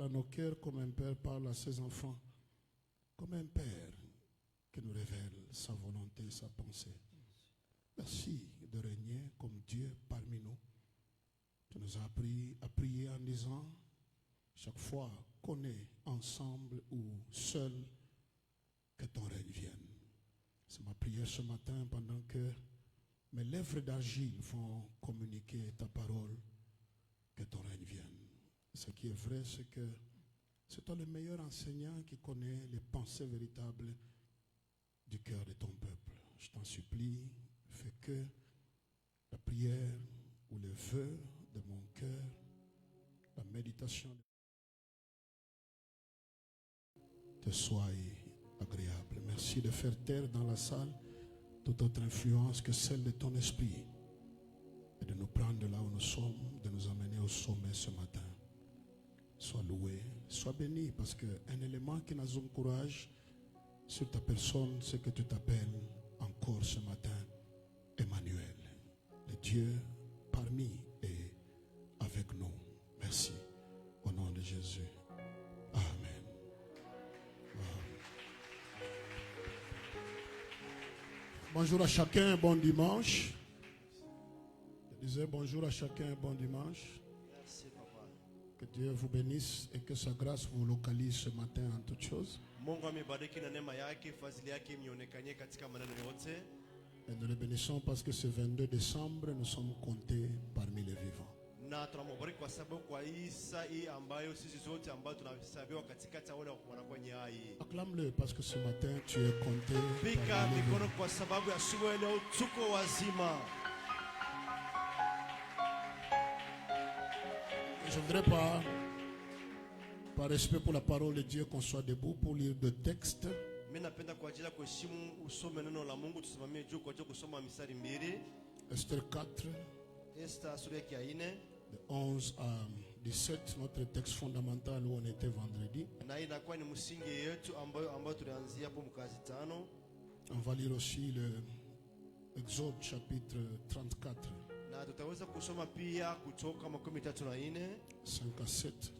à nos cœurs comme un père parle à ses enfants, comme un père qui nous révèle sa volonté, sa pensée. Merci de régner comme Dieu parmi nous. Tu nous as appris à prier en disant, chaque fois qu'on est ensemble ou seul, que ton règne vienne. C'est ma prière ce matin pendant que mes lèvres d'argile vont communiquer ta parole, que ton règne vienne. Ce qui est vrai, c'est que c'est toi le meilleur enseignant qui connaît les pensées véritables du cœur de ton peuple. Je t'en supplie, fais que la prière ou les vœux de mon cœur, la méditation te soit agréable. Merci de faire taire dans la salle toute autre influence que celle de ton esprit et de nous prendre de là où nous sommes, de nous amener au sommet ce matin. Sois loué, sois béni, parce qu'un élément qui nous encourage sur ta personne, c'est que tu t'appelles encore ce matin Emmanuel, le Dieu parmi et avec nous. Merci. Au nom de Jésus. Amen. Wow. Bonjour à chacun, bon dimanche. Je disais bonjour à chacun, bon dimanche. Merci, papa. Que Dieu vous bénisse et que sa grâce vous localise ce matin en toutes choses. Et nous le bénissons parce que ce 22 décembre, nous sommes comptés parmi les vivants. Acclame-le parce que ce matin, tu es compté parmi les vivants. Je ne voudrais pas, par respect pour la parole de Dieu, qu'on soit debout pour lire deux textes. Esther 4, de 11 à 17, notre texte fondamental où on était vendredi. On va lire aussi le Exode chapitre 34. 5 à 7.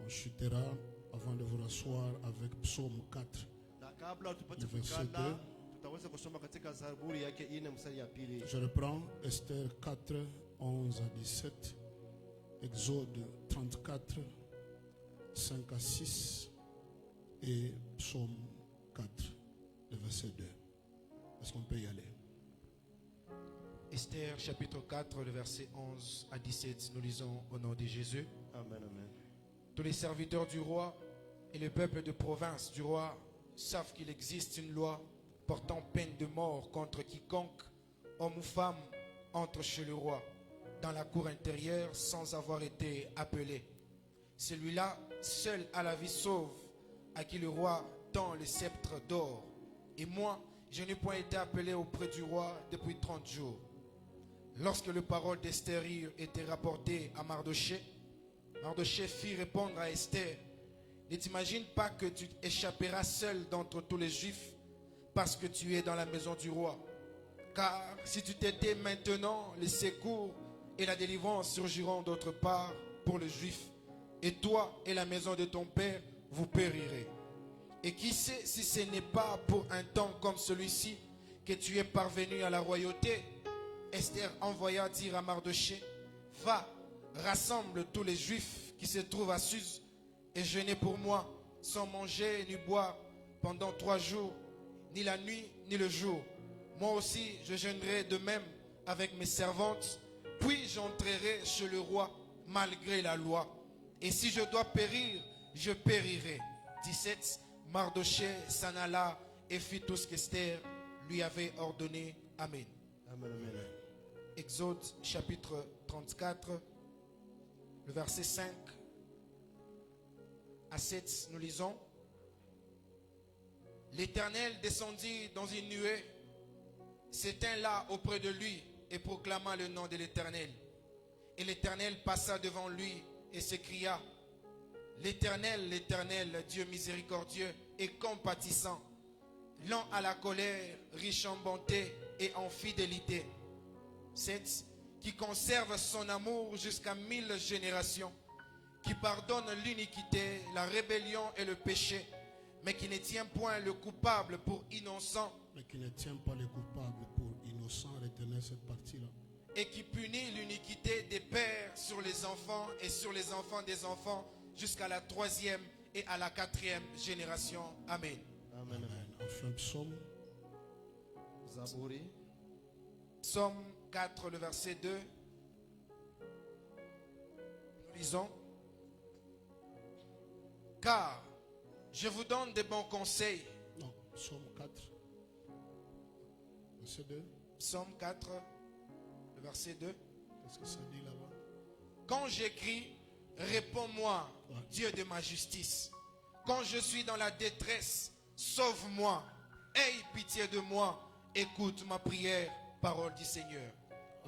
On chutera avant de vous rasseoir avec Psaume 4, le verset 2. Je reprends Esther 4, 11 à 17, Exode 34, 5 à 6 et Psaume 4, le verset 2. Est-ce qu'on peut y aller? Esther chapitre 4, le verset 11 à 17, nous lisons au nom de Jésus. Amen, amen. Tous les serviteurs du roi et le peuple de province du roi savent qu'il existe une loi portant peine de mort contre quiconque, homme ou femme, entre chez le roi, dans la cour intérieure sans avoir été appelé. Celui-là seul a la vie sauve, à qui le roi tend le sceptre d'or. Et moi, je n'ai point été appelé auprès du roi depuis 30 jours. Lorsque les paroles d'Esther étaient rapportées à Mardoché, Mardoché fit répondre à Esther: ne t'imagine pas que tu échapperas seul d'entre tous les Juifs parce que tu es dans la maison du roi. Car si tu t'étais maintenant, le secours et la délivrance surgiront d'autre part pour les Juifs, et toi et la maison de ton père, vous périrez. Et qui sait si ce n'est pas pour un temps comme celui-ci que tu es parvenu à la royauté? Esther envoya dire à Mardoché: va, rassemble tous les Juifs qui se trouvent à Suse et jeûnez pour moi, sans manger ni boire pendant 3 jours, ni la nuit ni le jour. Moi aussi je jeûnerai de même avec mes servantes, puis j'entrerai chez le roi malgré la loi. Et si je dois périr, je périrai. 17. Mardoché s'en alla et fit tout ce qu'Esther lui avait ordonné. Amen. Amen, amen. Exode chapitre 34, le verset 5 à 7, nous lisons: L'Éternel descendit dans une nuée, s'éteint là auprès de lui et proclama le nom de l'Éternel. Et l'Éternel passa devant lui et s'écria: L'Éternel, l'Éternel, Dieu miséricordieux et compatissant, lent à la colère, riche en bonté et en fidélité. 7. qui conserve son amour jusqu'à 1000 générations, qui pardonne l'iniquité, la rébellion et le péché, mais qui ne tient point le coupable pour innocent, mais qui ne tient pas les coupables pour innocents. Retenez cette partie-là. et qui punit l'iniquité des pères sur les enfants et sur les enfants des enfants jusqu'à la 3e et à la 4e génération. Amen. Amen. Amen. Enfin, psaume Zaburi. Psaume 4, le verset 2. Nous lisons. Car je vous donne des bons conseils. Non, psaume 4, verset 2. Psaume 4, le verset 2. Qu'est-ce que ça dit là-bas? Quand j'écris, réponds-moi, Ouais. Dieu de ma justice. Quand je suis dans la détresse, sauve-moi. Aie pitié de moi. Écoute ma prière, parole du Seigneur.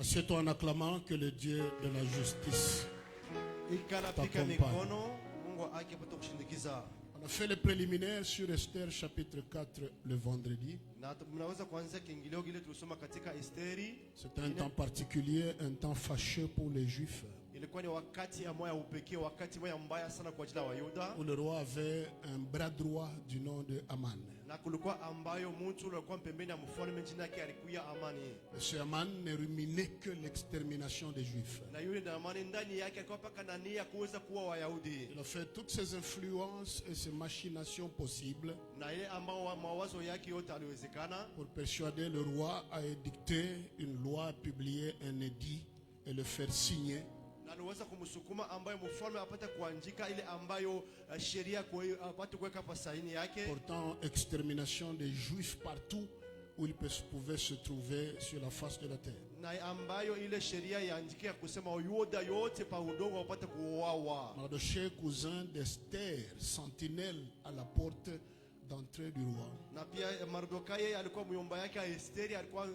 Assieds-toi en acclamant que le Dieu de la justice. Ikala pika Takompa. mikono, Mungu ake apate kushindikiza. On a fait les préliminaires sur Esther chapitre 4 le vendredi. Na mnaweza kuanzia kiingilio kile tulisoma katika Esteri. C'est un temps particulier, un temps fâcheux pour les Juifs, Ilikuwa ni wakati ambao ya upekee, wakati ambao mbaya sana kwa ajili ya Wayuda, où le roi avait un bras droit du nom de Aman. na kulikuwa ambayo mtu alikuwa pembeni ya mfalme, jina yake alikuwa Amani, Et ce Aman ne ruminait que l'extermination des Juifs. na yule na Amani ndani yake alikuwa paka na nia kuweza kuwa Wayahudi, Il a fait toutes ces influences et ces machinations possibles na ile ambao mawazo yake yote aliwezekana pour persuader le roi à édicter une loi, publier un édit et le faire signer. na aliweza kumsukuma ambayo mfalme apate kuandika ile ambayo sheria apate kuweka pa saini yake, Portant extermination des Juifs partout où ils pouvaient se trouver sur la face de la terre. na ambayo ile sheria yaandikia kusema Wayuda yote pa udongo wapate kuuawa. Mardochée, cousin d'Esther, sentinelle à la porte d'entrée du roi. Na pia Mardokai alikuwa myomba yake, Esteri alikuwa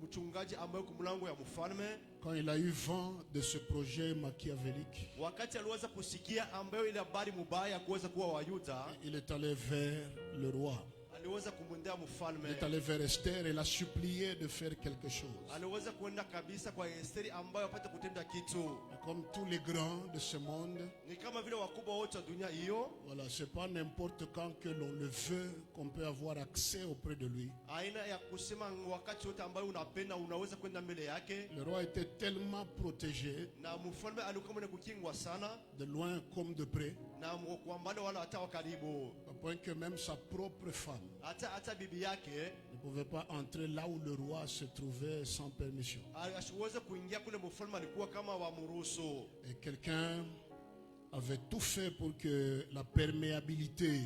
mchungaji ambaye kumlango ya mfalme. Quand il a eu vent de ce projet machiavélique, Wakati aliweza kusikia ambayo ile habari mubaya ya kuweza kuwa Wayuda, il est allé vers le roi. aliweza kumwendea Il mfalme, est allé vers Esther et l'a supplié de faire quelque chose. aliweza kuenda kabisa kwa Esteri ambayo apate kutenda kitu. Et comme tous les grands de ce monde, Ni kama vile wakubwa wote wa dunia hiyo, voilà, c'est pas n'importe quand que l'on le veut qu'on peut avoir accès auprès de lui. aina ya kusema wakati wote ambayo unapenda unaweza kwenda mbele yake. Le roi était tellement protégé, Na mfalme alikuwa mwenye kukingwa sana, de loin comme de près, na kwa mbali wala hata wa karibu, au point que même sa propre femme hata bibi yake ne pouvait pas entrer là où le roi se trouvait sans permission. asiweze kuingia kule mfalme alikuwa kama wamruhusu. Et quelqu'un avait tout fait pour que la perméabilité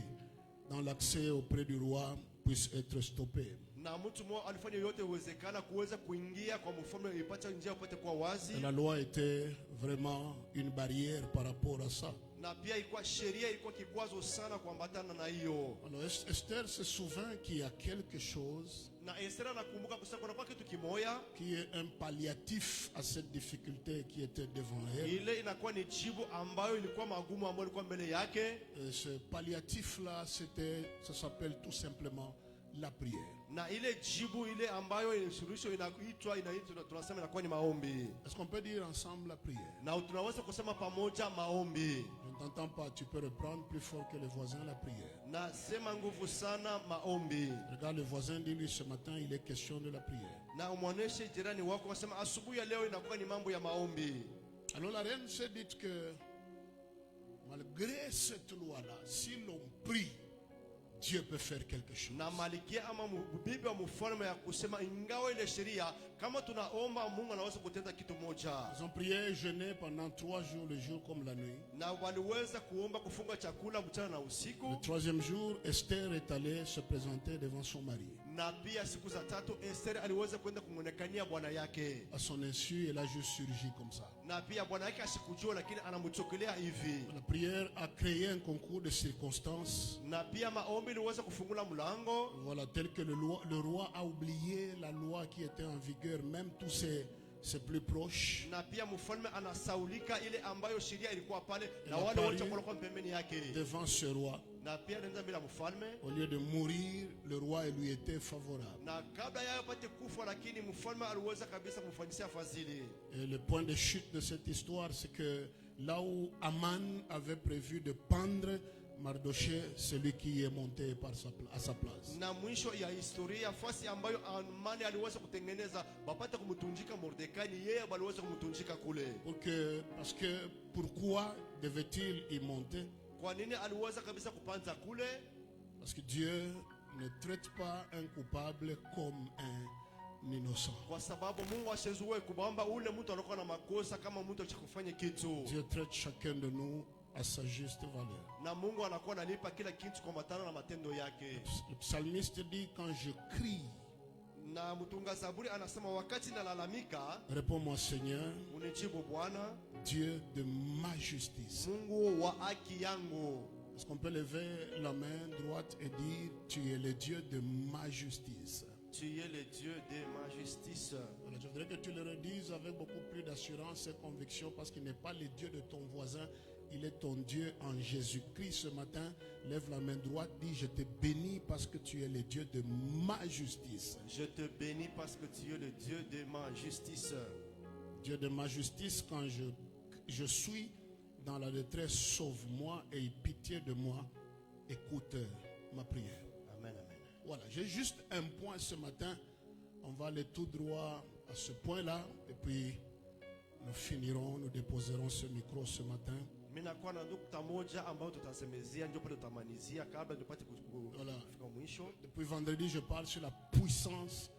dans l'accès auprès du roi puisse être stoppée. Na mtu mmoja alifanya yote uwezekana kuweza kuingia kwa mfalme, ipate njia upate kwa wazi. Et la loi était vraiment une barrière par rapport à ça. Na pia ilikuwa sheria ilikuwa kikwazo sana kuambatana na hiyo. Alors Esther se souvint qu'il y a quelque chose Na Esther anakumbuka kusema kuna kitu kimoja, qui est un palliatif à cette difficulté qui était devant elle. ile inakuwa ni jibu ambayo ilikuwa magumu ambayo ilikuwa mbele yake. Et ce palliatif-là, ça s'appelle tout simplement la prière. Na ile jibu ile ambayo suluhisho inaitwa tunasema inakuwa ni maombi. Est-ce qu'on peut dire ensemble la prière? Na tunaweza kusema pamoja maombi. Je ne t'entends pas, tu peux reprendre plus fort que les voisins la prière. Na sema nguvu sana maombi. Regarde le voisin, dis-lui ce matin, il est question de la prière. Na umwoneshe jirani wako wasema asubuhi ya leo inakuwa ni mambo ya maombi. Alors la reine s'est dit que malgré cette loi-là, si l'on prie, Dieu peut faire quelque chose. Na malikia ama bibi wa mfalme ya kusema ingawa ile sheria kama tunaomba Mungu anaweza kutenda kitu moja. Ils ont prié et jeûné pendant 3 jours, le jour comme la nuit. Na waliweza kuomba kufunga chakula mchana na usiku. Le 3e jour, Esther est allée se présenter devant son mari. Na pia siku za tatu Esther aliweza kwenda kumwonekania bwana yake. À son insu, elle a juste surgi comme ça. Na pia bwana yake asikujua, lakini anamchokelea hivi. La prière a créé un concours de circonstances. Na pia maombi iliweza kufungula mlango. Voilà, tel que le roi a oublié la loi qui était en vigueur, même tous ses plus proches. Na pia mfalme anasaulika ile ambayo sheria ilikuwa pale, Il na a wale paru wote walikuwa pembeni yake. devant ce roi. na pia anaenda mbele ya mfalme, Au lieu de mourir, le roi lui était favorable. na kabla yeye apate kufa, lakini mfalme aliweza kabisa kumfanyisia fadhili. Et le point de chute de cette histoire, c'est que là où Aman avait prévu de pendre Mardoché, celui qui est monté à sa place. Na mwisho ya historia, fasi ambayo Amani aliweza kutengeneza bapate kumtunjika Mordekai, ni yeye aliweza kumtunjika kule. Parce que pourquoi devait-il y monter? Kwa nini aliweza kabisa kupanza kule? Parce que Dieu ne traite pas un coupable comme un innocent. Kwa sababu Mungu asizuie kubamba ule mtu anakuwa na makosa kama mtu akifanya kitu. Dieu traite chacun de nous à sa juste valeur. Na Mungu anakuwa analipa kila kitu kwa matano na matendo yake. Le psalmiste dit, quand je crie, Na mtunga Zaburi anasema wakati nalalamika, réponds-moi Seigneur, unijibu Bwana, Dieu de ma justice. Mungu wa haki yangu. Est-ce qu'on peut lever la main droite et dire, tu es le Dieu de ma justice? Tu es le Dieu de ma justice. Voilà, je voudrais que tu le redises avec beaucoup plus d'assurance et conviction, parce qu'il n'est pas le Dieu de ton voisin, il est ton Dieu en Jésus-Christ. Ce matin, lève la main droite, dis, je te bénis parce que tu es le Dieu de ma justice. Je te bénis parce que tu es le Dieu de ma justice. Dieu de ma justice, quand je suis dans la détresse, sauve-moi et aie pitié de moi. Écoute ma prière. Amen, amen. Voilà, j'ai juste un point ce matin. On va aller tout droit à ce point-là. Et puis, nous finirons, nous déposerons ce micro ce matin. Mina kwa na nukta moja ambayo tutasemezia ndio pale tutamanizia kabla tupate Voilà. kufika mwisho. Depuis vendredi, je parle sur la puissance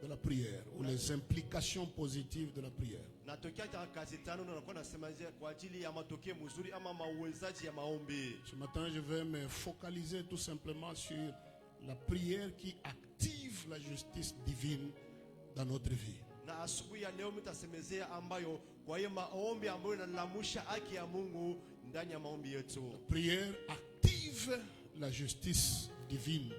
de la prière ou les implications positives de la prière. Na tokea kazi tano na nakuwa nasemezia kwa ajili ya matokeo mzuri ama mauwezaji ya maombi. Ce matin, je vais me focaliser tout simplement sur la prière qui active la justice divine dans notre vie. Na asubuhi ya leo mtasemezea ambayo kwa hiyo maombi ambayo yanalamusha haki ya Mungu ndani ya maombi yetu. Prière active la justice divine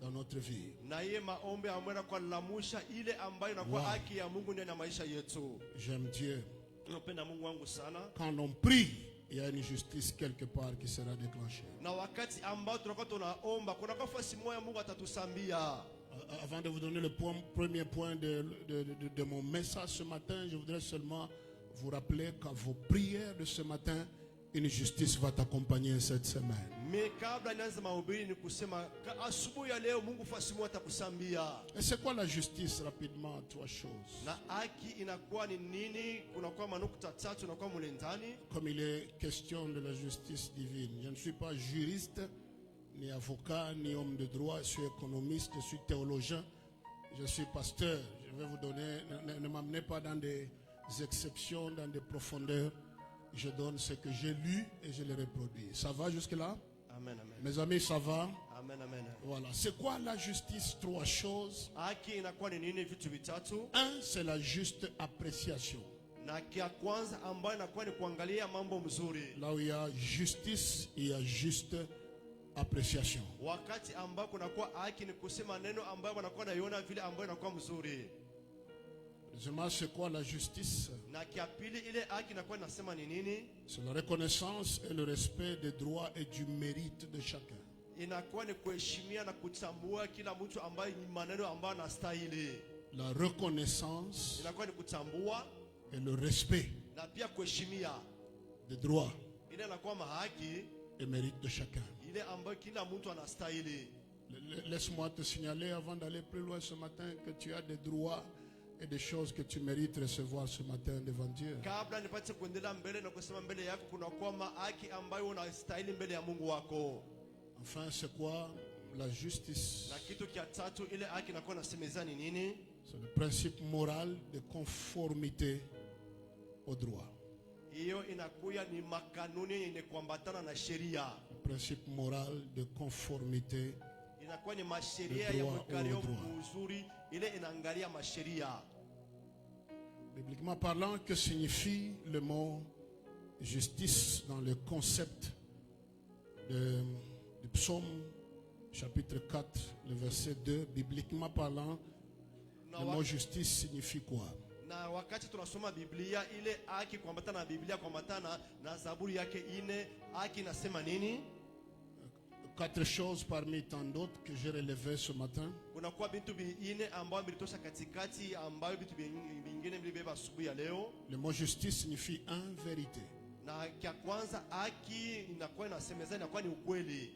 dans notre vie. Na hiyo maombi ambayo yanakuwa lamusha ile ambayo inakuwa Wow. haki ya Mungu ndani ya maisha yetu. J'aime Dieu. Tunapenda Mungu wangu sana. Quand on prie, il y a une justice quelque part qui sera déclenchée. Na wakati ambao tunakuwa tunaomba kuna nafasi moja Mungu atatusambia. Avant de vous donner le premier point de mon message ce matin, je voudrais seulement vous rappeler qu'à vos prières de ce matin, une justice va t'accompagner cette semaine. Me kabla nianze mahubiri ni kusema asubuhi ya leo Mungu fasi moja atakusambia. Et c'est quoi la justice? Rapidement, trois choses. Na haki inakuwa ni nini? Kunakuwa manukta tatu inakuwa mule ndani. Comme il est question de la justice divine, je ne suis pas juriste, ni avocat, ni homme de droit, je suis économiste, je suis théologien, je suis pasteur. Je vais vous donner, ne m'amenez pas dans des exceptions, dans des profondeurs. Je donne ce que j'ai lu et je le reproduis. Ça va jusque-là? Amen, amen. Mes amis, ça va? Amen, amen. Voilà. C'est quoi la justice? Trois choses. Haki inakuwa ni nini? Vitu vitatu. Un, c'est la juste appréciation. Na kia kwanza ambayo inakuwa ni kuangalia mambo mzuri. Là où il y a justice, il y a juste appréciation. Wakati ambao kunakuwa haki ni kusema neno ambayo wanakuwa naiona vile ambayo inakuwa mzuri. Deuxièmement, c'est quoi la justice? Na kia pili ile haki inakuwa inasema ni nini? C'est la reconnaissance et le respect des droits et du mérite de chacun. Inakuwa ni kuheshimia na kutambua kila mtu ambaye ni maneno ambayo anastahili. La reconnaissance Inakuwa ni kutambua et le respect na pia kuheshimia des droits ile inakuwa mahaki et mérite de chacun. ile ambayo kila mtu anastahili. Laisse-moi te signaler avant d'aller plus loin ce matin que tu as des droits et des choses que tu mérites recevoir ce matin devant Dieu. Kabla nipate kuendelea mbele na kusema mbele yako kunakuwa mahaki ambayo unastahili mbele ya Mungu wako. Enfin, c'est quoi la justice? Na kitu kia tatu ile haki inakuwa nasemeza ni nini? C'est le principe moral de conformité au droit. Hiyo inakuwa ni makanuni yenye kuambatana na sheria. Le principe moral de conformité. Inakuwa ni masheria Le ya droit mkario au droit. mzuri ile inaangalia masheria. Bibliquement parlant, que signifie le mot justice dans le concept du psaume chapitre 4, le verset 2? Bibliquement parlant, le mot justice signifie quoi? Na wakati tunasoma Biblia ile haki kuambatana na Biblia kuambatana na Zaburi yake 4, haki inasema nini? 4 choses parmi tant d'autres que j'ai relevées ce matin. Kunakuwa vitu vingine ambayo vilitosha katikati ambayo vitu vingine vilibeba asubuhi ya leo. Le mot justice signifie vérité. Na kia kwanza haki inakuwa inasemezana inakuwa ni ukweli.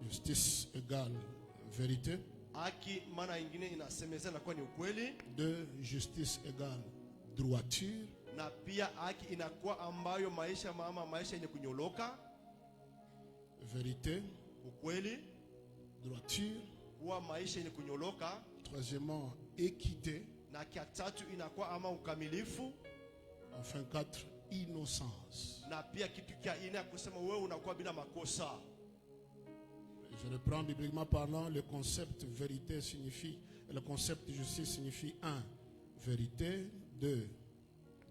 Justice égale vérité. Haki maana nyingine inasemezana inakuwa ni ukweli. 2. Justice égale droiture. Na pia haki inakuwa ambayo maisha yenye kunyoloka. Vérité. Ukweli. Droiture. Kuwa maisha yenye kunyoloka. Troisièmement, équité. Na kia tatu inakuwa ama ukamilifu. Enfin 4, innocence. Na pia kitu kia ine kusema wewe unakuwa bila makosa. Je reprends bibliquement parlant, le concept vérité signifie, le concept justice signifie 1, vérité, 2,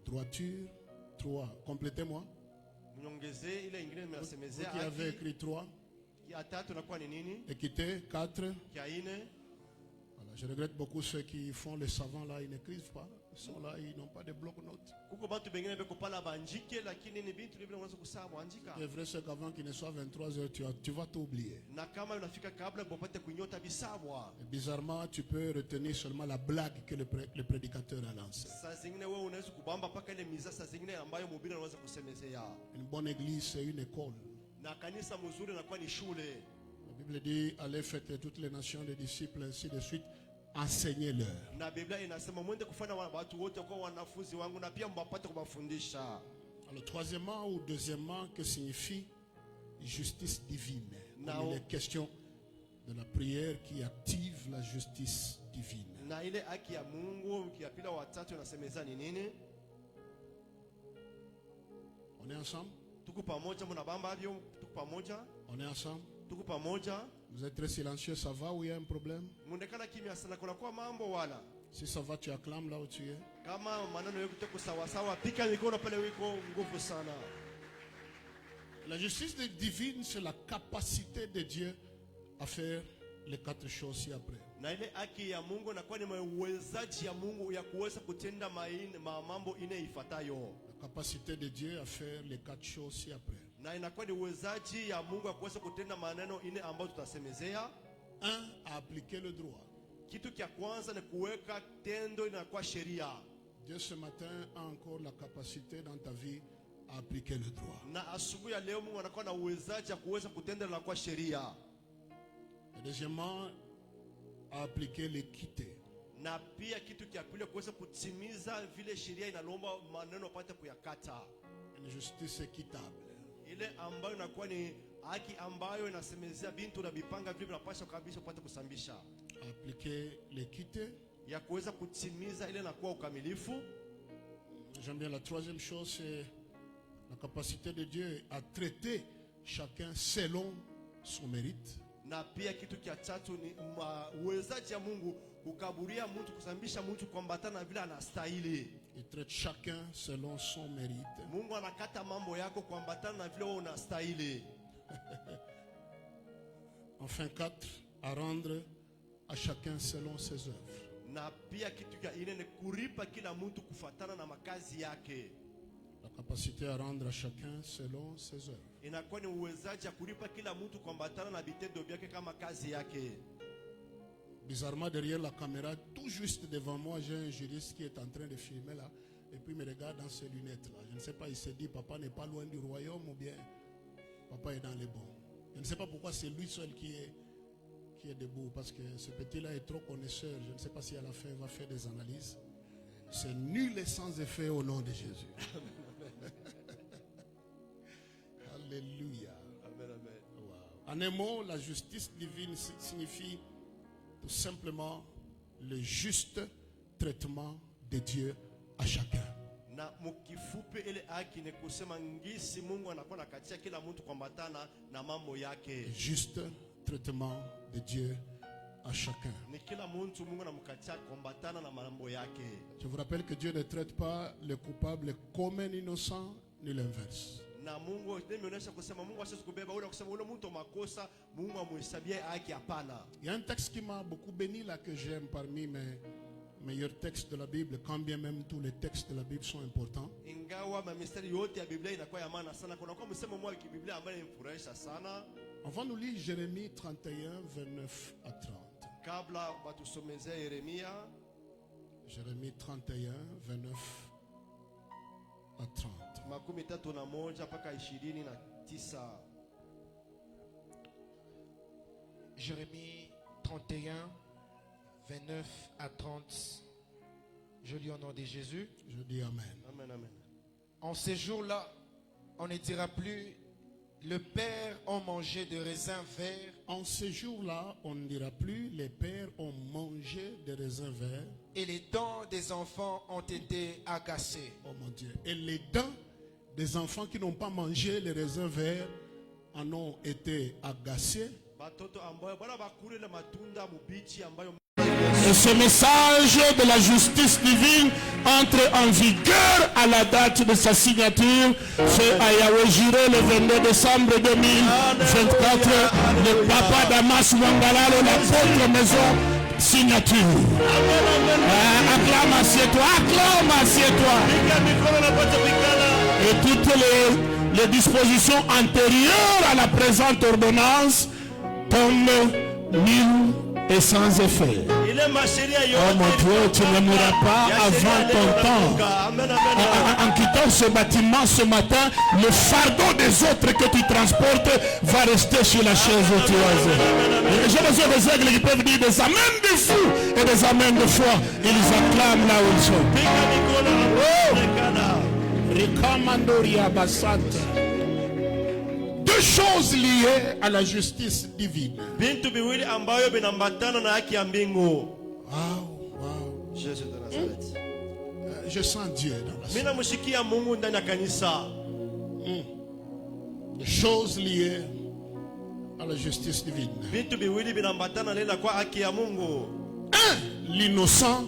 droiture, 3. Complétez-moi. Mnyongezee ile ingine nimesemezea Vous qui avez écrit 3. Ya tatu inakuwa ni nini? Équité, 4. Kia ine. Voilà, je regrette beaucoup ceux qui font les savants là, ils n'écrivent pas. Ils sont là, ils n'ont pas de bloc-notes. Kuko bantu bengine beko pala banjike lakini ni bintu libile unaweza kusahau andika. Il est vrai c'est qu'avant qu'il ne soit 23h, tu vas t'oublier. Na kama unafika kabla upate kunyota bisabwa. Et bizarrement, tu peux retenir seulement la blague que le prédicateur a lancée. Saa zingine wewe unaweza kubamba paka ile miza saa zingine ambayo mhubiri anaweza kusemezea. Une bonne église, c'est une école. Na kanisa mzuri inakuwa ni shule. La Bible dit, allez faites toutes les nations des disciples, ainsi de suite, enseignez-leur. Na Biblia inasema mwende kufanya watu wote kwa wanafunzi wangu na pia mbapate kuwafundisha. Alors troisièmement ou deuxièmement, que signifie justice divine? Now, il est question de la prière qui active la justice divine. Na ile haki ya Mungu ya pila watatu inasemeza ni nini? On est ensemble? Tuko pamoja mnabamba hivyo, tuko pamoja? On est ensemble? Tuko pamoja? Vous êtes très silencieux, ça va ou il y a un problème? Mundekana kimya sana kuna kwa mambo wala. Si ça va, tu acclames là où tu es. Kama maneno yako tuko sawa sawa, pika mikono pale wiko nguvu sana. La justice divine, c'est la capacité de Dieu à faire les 4 choses ci-après. Na ile haki ya Mungu inakuwa ni uwezaji ya Mungu ya kuweza kutenda mambo ine ifuatayo. La capacité de Dieu à faire les 4 choses ci-après. Na inakuwa ni uwezaji ya Mungu ya kuweza kutenda maneno ine ambayo tutasemezea. 1. À appliquer le droit. Kitu kia kwanza ni kuweka tendo inakuwa sheria. Dieu ce matin a encore la capacité dans ta vie à appliquer le droit. Na asubuhi ya leo Mungu anakuwa na uwezaji ya kuweza kutenda inakuwa sheria. Et deuxièmement, à appliquer l'équité. Na pia kitu kia pili kuweza kutimiza vile sheria inalomba maneno apate kuyakata. Une justice équitable. Ile ambayo inakuwa ni haki ambayo inasemezea bintu na bipanga vile vinapaswa kabisa upate kusambisha. Appliquer l'équité. Ya kuweza kutimiza ile inakuwa ukamilifu. J'aime bien la troisième chose, c'est la capacité de Dieu à traiter chacun selon son mérite. Na pia kitu kia tatu ni uwezaji ya Mungu kukaburia mtu kusambisha mtu kuambatana vile anastahili. Il traite chacun selon son mérite. Mungu anakata mambo yako kuambatana na vile wewe unastahili. Enfin 4, à rendre à chacun selon ses œuvres. Na pia kitu kia ine ni kuripa kila mtu kufatana na makazi yake. La capacité à rendre à chacun selon ses œuvres. Inakuwa ni uwezaji ya kuripa kila mtu kuambatana na vitendo vyake kama kazi yake. Bizarrement, derrière la caméra, tout juste devant moi, j'ai un juriste qui est en train de filmer là. Et puis il me regarde dans ses lunettes là. Je ne sais pas, il se dit, papa n'est pas loin du royaume ou bien papa est dans les bons. Je ne sais pas pourquoi c'est lui seul qui est debout. Parce que ce petit-là est trop connaisseur. Je ne sais pas si à la fin il va faire des analyses. C'est nul et sans effet au nom de Jésus. Alléluia. Amen, amen. Wow. En un mot, la justice divine signifie tout simplement le juste traitement de Dieu à chacun. Na mukifupi ile haki ni kusema ngisi Mungu anakuwa nakatia kila mtu kuambatana na mambo yake. Le juste traitement de Dieu à chacun. Ni kila mtu Mungu anamkatia kuambatana na mambo yake. Je vous rappelle que Dieu ne traite pas le coupable comme un innocent ni l'inverse. Na Mungu nimeonyesha kusema Mungu asiwezi kubeba ule kusema ule mtu makosa Mungu amhesabie haki, hapana. Il y a un texte qui m'a beaucoup béni là que j'aime parmi mes meilleurs textes de la Bible, quand bien même tous les textes de la Bible sont importants. Ingawa mistari yote ya Biblia inakuwa ya maana sana, kuna kwa msemo mmoja wa Biblia ambaye inafurahisha sana. On va nous lire Jérémie 31, 29 à 30. Kabla batusomezea Yeremia Jérémie 31, 29 à 30. makumi tatu na moja mpaka 29. Jérémie 31, 29 à 30. Je lis au nom de Jésus. Je dis Amen. Amen, amen. En ces jours-là, on ne dira plus le père ont mangé de raisins verts. En ce jour-là, on ne dira plus les pères ont mangé des raisins verts. Et les dents des enfants ont été agacées. Oh mon Dieu. Et les dents des enfants qui n'ont pas mangé les raisins verts en ont été agacées. Batoto ambayo bwana bakulele matunda mubichi ambayo Et ce message de la justice divine entre en vigueur à la date de sa signature. Fait à Yahweh juré le 22 décembre 2024. Le papa Damas Wangalalo, l'apôtre maison, signature. Acclame, assieds-toi, acclame, assieds-toi. Et toutes les dispositions antérieures à la présente ordonnance tombent nulles et sans effet. Oh mon Dieu, tu ne mourras pas avant ton temps. En quittant ce bâtiment ce matin, le fardeau des autres que tu transportes va rester sur la chaise où tu es. J'ai besoin des aigles qui peuvent dire des amens de fou et des amens de foi. Ils acclament là où ils sont. Deux choses liées à la justice divine. bintu biwili ambayo binambatana na haki ya mbingu. Wow. Jésus de Nazareth. Je sens Dieu dans la Mina mushikia Mungu ndani ya kanisa. Des choses liées à la justice divine. Bintu biwili binambatana lela kwa haki ya Mungu. L'innocent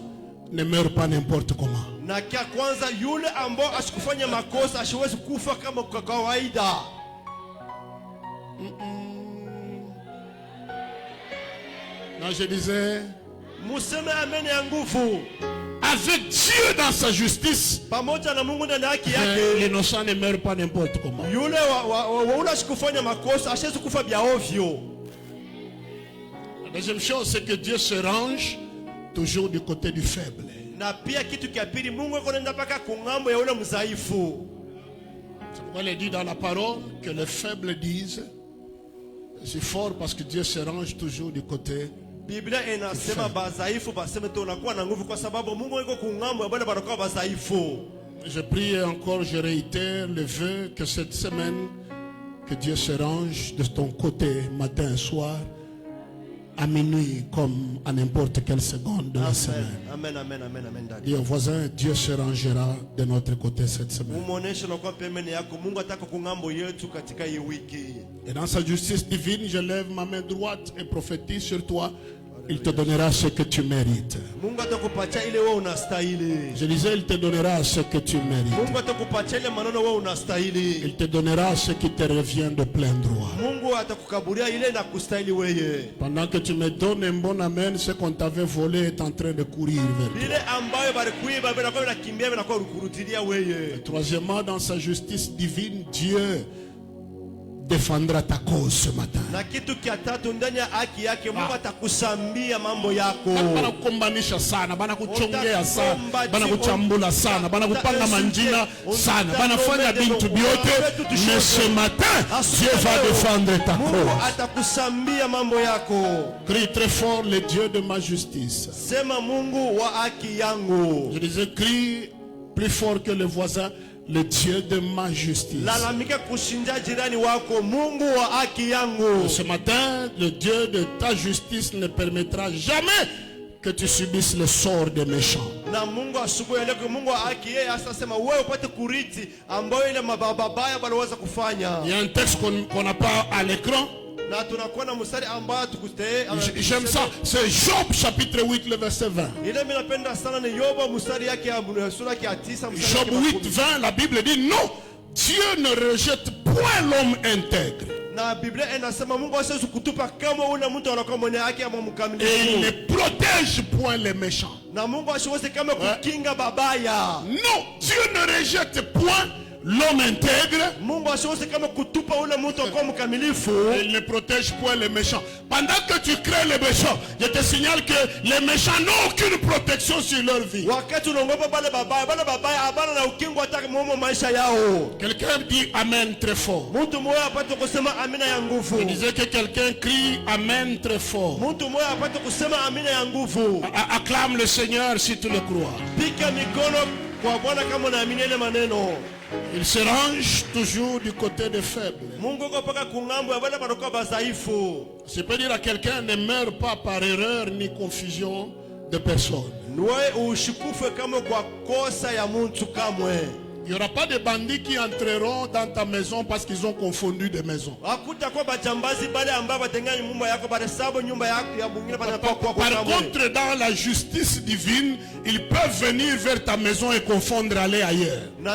ne meurt pas n'importe comment. Na kia kwanza yule ambao asikufanya makosa asiwezi kufa kama kwa kawaida. Non, je disais, Museme amen ya nguvu. avec Dieu dans sa justice, Pamoja na Mungu ndani ya haki yake. l'innocent ne meurt pas n'importe comment. Yule ule asikufanya makosa asiwezi kufa bia ovyo. La deuxième chose, c'est que Dieu se range toujours du côté du faible. Na pia kitu kia pili Mungu yuko nenda paka kungambo ya ule mzaifu. C'est pourquoi il est dit dans la parole que les faibles disent, c'est fort parce que Dieu se range toujours du côté. Biblia inasema bazaifu baseme tu unakuwa na nguvu kwa sababu Mungu yuko kungambo ya wale wanakuwa bazaifu. Je prie encore, je réitère le vœu que cette semaine, que Dieu se range de ton côté matin et soir, à minuit comme à n'importe quelle seconde de la semaine. Amen, amen, amen, amen. Dis au voisin, Dieu se rangera de notre côté cette semaine. Umuoneshe na kwa pembeni yako Mungu ataka kungambo yetu katika hii wiki. Et dans sa justice divine, je lève ma main droite et prophétise sur toi. Il te donnera ce que tu mérites. Mungu atakupatia ile wewe unastahili. Je disais, il te donnera ce que tu mérites. Mungu atakupatia ile maneno wewe unastahili. Il te donnera ce qui te revient de plein droit. Mungu atakukaburia ile na kustahili wewe. Pendant que tu me donnes un bon amen, ce qu'on t'avait volé est en train de courir vers toi. Ile ambayo balikuiba bila kwa nakimbia bila kwa kurudilia wewe. Et troisièmement, dans sa justice divine, Dieu défendra ta cause ce matin. Na kitu kia tatu ndani ya haki yake Mungu atakusambia mambo yako. Bana kukombanisha sana, bana kuchongea sana, bana kuchambula sana, bana kupanga manjina sana, bana fanya bintu biote, mais ce matin, Dieu va défendre ta Mungu cause. atakusambia mambo yako. Crie très fort le Dieu de ma justice. Sema Mungu wa haki yangu. Je disais, crie plus fort que le voisin, le Dieu de ma justice. Lalamika kushinda jirani wako, Mungu wa haki yangu. Ce matin, le Dieu de ta justice ne permettra jamais que tu subisses le sort des méchants. Na Mungu asubuhi leo Mungu wa haki yeye asasema wewe upate kuriti ambayo ile mababaya waliweza kufanya. Il y a un texte qu'on n'a pas à l'écran. Na tunakuwa na mstari ambao tukutee. J'aime ça. C'est Job chapitre 8, le verset 20. Ile mimi napenda sana ni Yoba mstari yake ya sura ya 9 mstari. Job 8, 20, la Bible dit non, Dieu ne rejette point l'homme intègre. Na Biblia inasema Mungu hawezi kutupa kama ule mtu anakuwa mwenye haki ama mkamilifu. Et il ne protège point les méchants. Na Mungu hawezi kama kukinga babaya. Non, Dieu ne rejette point l'homme intègre, Mungu asiweze kama kutupa ule mtu kwa mkamilifu. il ne protège point les méchants. Pendant que tu crées les méchants, je te signale que les méchants n'ont aucune protection sur leur vie. Wakati unaongopa bale babaya abana na ukingo hata mumo maisha yao. Quelqu'un dit Amen très fort. Mtu mmoja apate kusema amina ya nguvu. Je disais que quelqu'un crie Amen très fort. Mtu mmoja apate kusema amina ya nguvu. Acclame le Seigneur si tu le crois. Pika mikono kwa Bwana kama unaamini ile maneno. Il se range toujours du côté des faibles. Mungu uko paka kungambo ya bale banakuwa badhaifu. Je peux dire à quelqu'un, ne meurs pas par erreur ni confusion de personnes. Wewe ushikufe kama kwa kosa ya mtu kamwe. Il n'y aura pas de bandits qui entreront dans ta maison parce qu'ils ont confondu des maisons. Par contre, dans la justice divine, ils peuvent venir vers ta maison et confondre, aller ailleurs. Il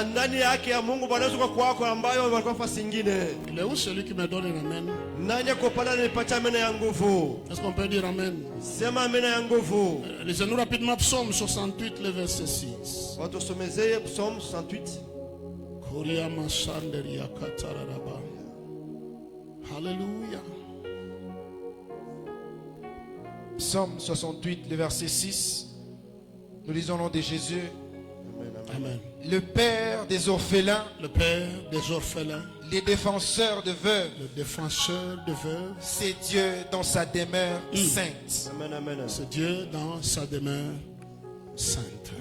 est où celui qui me donne un amen? Est-ce qu'on peut dire amen? Lisez-nous rapidement Psaume 68, le verset 6. Psaume 68. Alléluia. Psaume 68, le verset 6. Nous lisons au nom de Jésus. Amen. Le Père des orphelins, le Père des orphelins, les défenseurs de veuves, le défenseur de veuves, c'est Dieu dans sa demeure sainte. Amen, amen. C'est Dieu dans sa demeure sainte.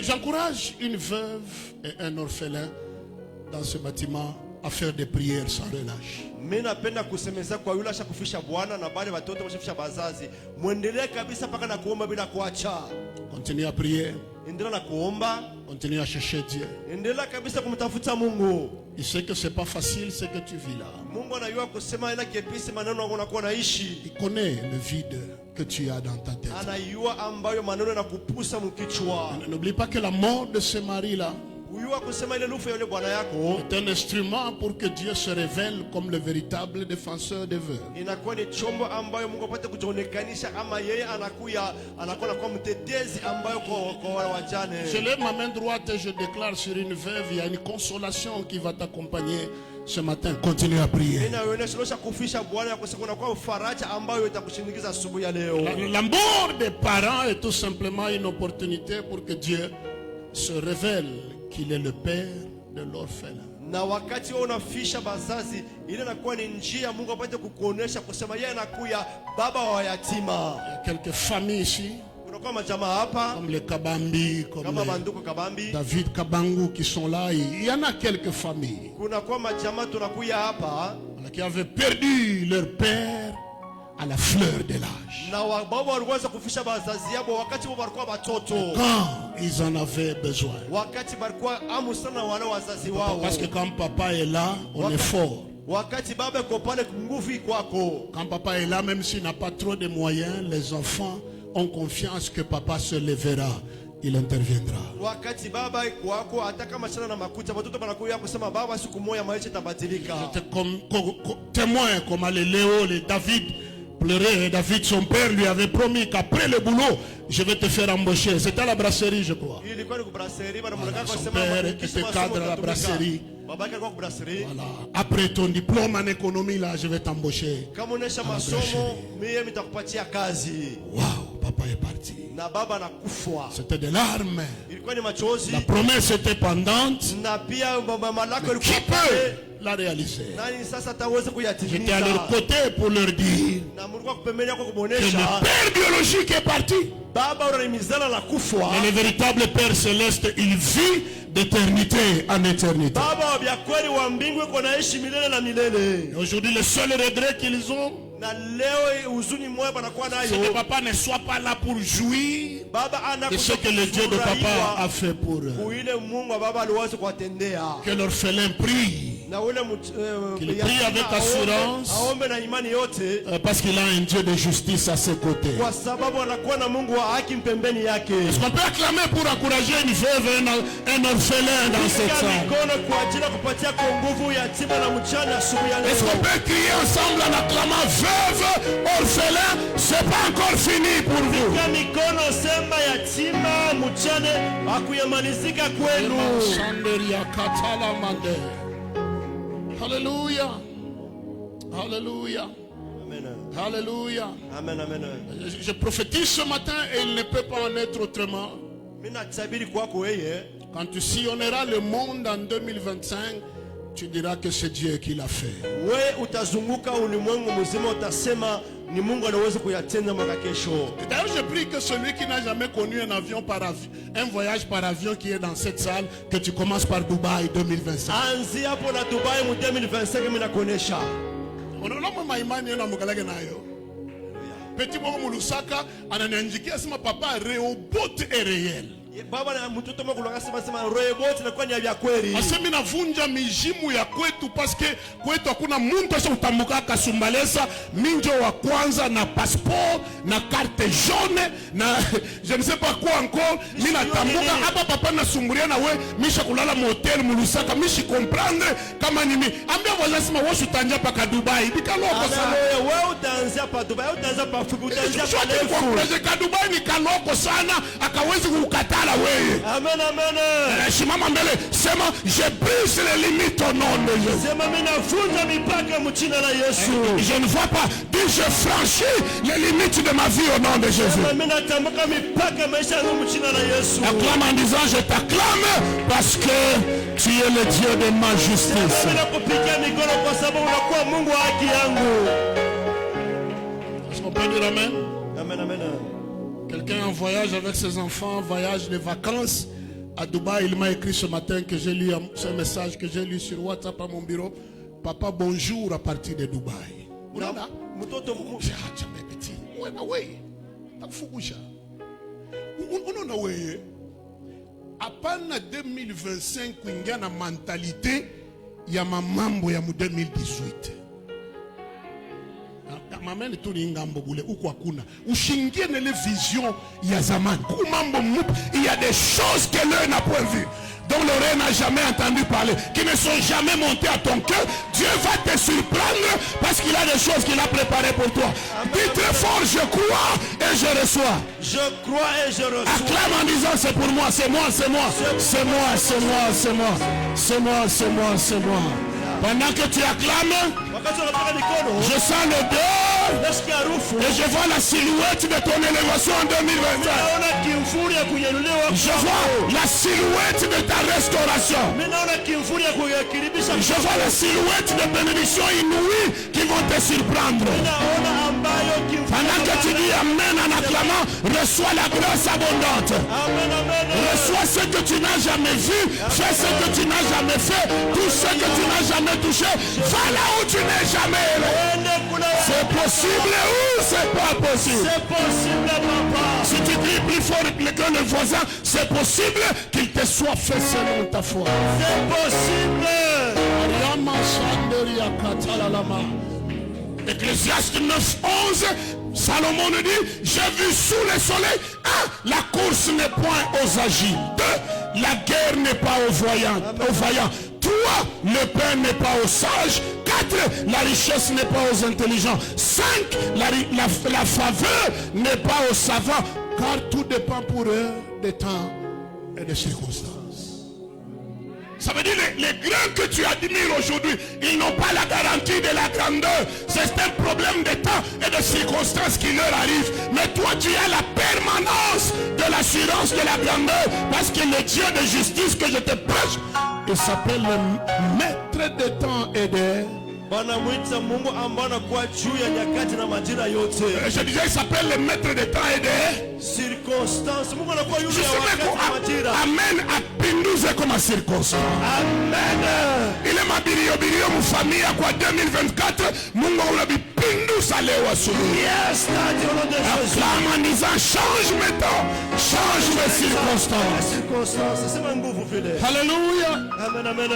J'encourage une veuve et un orphelin dans ce bâtiment à faire des prières sans relâche. Continuez à prier. Continue à chercher Dieu. Il sait que ce n'est pas facile ce que tu vis là. Il connaît le vide que tu as dans ta tête. N'oublie pas que la mort de ce mari là est un instrument pour que Dieu se révèle comme le véritable défenseur des veuves. Je lève ma main droite et je déclare sur une veuve, il y a une consolation qui va t'accompagner ce matin. Continue à prier. La mort des parents est tout simplement une opportunité pour que Dieu se révèle qu'il est le père de l'orphelin. Na wakati unafisha bazazi ile inakuwa ni njia Mungu apate kukuonesha kusema yeye anakuya baba wa yatima. Il y a quelques familles ici, comme les Kabambi, comme les David Kabangu qui sont là. Il y en a quelques familles qui avaient perdu leur père à la fleur de l'âge. Quand ils en avaient besoin. Parce que quand papa est là, on est fort. Quand papa est là, même s'il n'a pas trop de moyens, les enfants ont confiance que papa se lèvera. Il interviendra. J'étais témoin comme les Léo, les David pleurait. David, son père, lui avait promis qu'après le boulot, je vais te faire embaucher. C'était à la brasserie, je crois. Voilà, son père était cadre à la brasserie. Voilà. Après ton diplôme en économie, là, je vais t'embaucher. Waouh, papa est parti. C'était des larmes. La promesse était pendante. Mais qui peut la réaliser? J'étais à leur côté pour leur dire que le père biologique est parti. Et le véritable Père céleste, il vit d'éternité en éternité. Et aujourd'hui, le seul regret qu'ils ont, c'est que papa ne soit pas là pour jouir de ce que le Dieu de papa a fait pour eux. Que l'orphelin prie. Qu'il prie avec assurance parce qu'il a un Dieu de justice à ses côtés. Est-ce qu'on peut acclamer pour encourager une veuve et un orphelin dans cette salle? Est-ce qu'on peut crier ensemble en acclamant veuve, orphelin? C'est pas encore fini pour vous. Alléluia. Alléluia. Alléluia. Amen, amen. Je prophétise ce matin et il ne peut pas en être autrement. Quand tu sillonneras le monde en 2025, tu diras que c'est Dieu qui l'a fait. D'ailleurs, je prie que celui qui n'a jamais connu un voyage par avion qui est dans cette salle, que tu commences par Dubaï 2025. Petit Bobo Moulusaka, ananianjikia sema papa Rehoboth est réel. Asemi navunja mijimu ya kwetu paske kwetu hakuna muntu asha utambuka kasumbalesa minjo wa kwanza na passeport na carte jaune na je ne sais pas quoi encore. Mina tambuka hapa papa nasumburia na we misha kulala motel Mulusaka mishi comprendre kama nimi ambia wazasema wewe utanja paka Dubai bikaloko sana wewe utaanzia pa Dubai utaanza pa Fuku utaanzia pa Dubai ni kaloko sana akawezi kukata. Amen, amen. Je brise les limites au nom de Jésus. Je ne vois pas. Dis je franchis les limites de ma vie au nom de Jésus. Acclame en disant je t'acclame parce que tu es le Dieu de ma justice. Est-ce qu'on peut dire amen? Amen, amen. Quelqu'un en voyage avec ses enfants, voyage de vacances à Dubaï. Il m'a écrit ce matin que j'ai lu ce message que j'ai lu sur WhatsApp à mon bureau. Papa, bonjour à partir de Dubaï. Apana 2025 kuingia na mentalité ya mamambo ya mu 2018. Mameni tu ni ngambo bule uko hakuna ushingie na ile vision ya zamani kumambo mup. Il y a des choses que l'œil n'a point vu, dont l'oreille n'a jamais entendu parler, qui ne sont jamais montées à ton cœur. Dieu va te surprendre parce qu'il a des choses qu'il a préparées pour toi. Dis très fort je crois et je reçois. Je crois et je reçois. Acclame en disant c'est pour moi, c'est moi, c'est moi, c'est moi, c'est moi, c'est moi, c'est moi, c'est moi, c'est moi. Pendant que tu acclames, je sens l'odeur et je vois la silhouette de ton élévation en 2021. Je vois la silhouette de ta restauration. Je vois la silhouette de bénédictions inouïes qui vont te surprendre. Pendant que tu dis amen en acclamant, reçois la grâce abondante. Reçois ce que tu n'as jamais vu, fais ce que tu n'as jamais fait, tout ce que tu n'as jamais touché. Va là où tu n'es jamais allé. C'est possible ou c'est pas possible? C'est possible, papa. Si tu cries plus fort que le voisin, c'est possible qu'il te soit fait selon ta foi. C'est possible. Ecclésiaste 9:11, Salomon nous dit, j'ai vu sous le soleil, 1, la course n'est point aux agiles, 2, la guerre n'est pas aux vaillants, 3, le pain n'est pas aux sages, 4, la richesse n'est pas aux intelligents, 5, la faveur n'est pas aux savants, car tout dépend pour eux des temps et des circonstances. Ça veut dire les grands que tu admires aujourd'hui, ils n'ont pas la garantie de la grandeur. C'est un problème de temps et de circonstances qui leur arrivent. Mais toi, tu as la permanence de l'assurance de la grandeur. Parce que le Dieu de justice que je te prêche, il s'appelle le maître des temps et des... Je disais, il s'appelle le maître des temps et des circonstances. Amen. Apinduze comme circonstance. Amen. Il est ma birio, mon famille à quoi 2024. Mungu unabipindu gusa leo asubuhi. Yes, Daddy, au nom de Jésus. Acclame en disant, change mes temps, change mes circonstances. Circonstances, c'est mon vous vile. Alléluia, Amen, amen.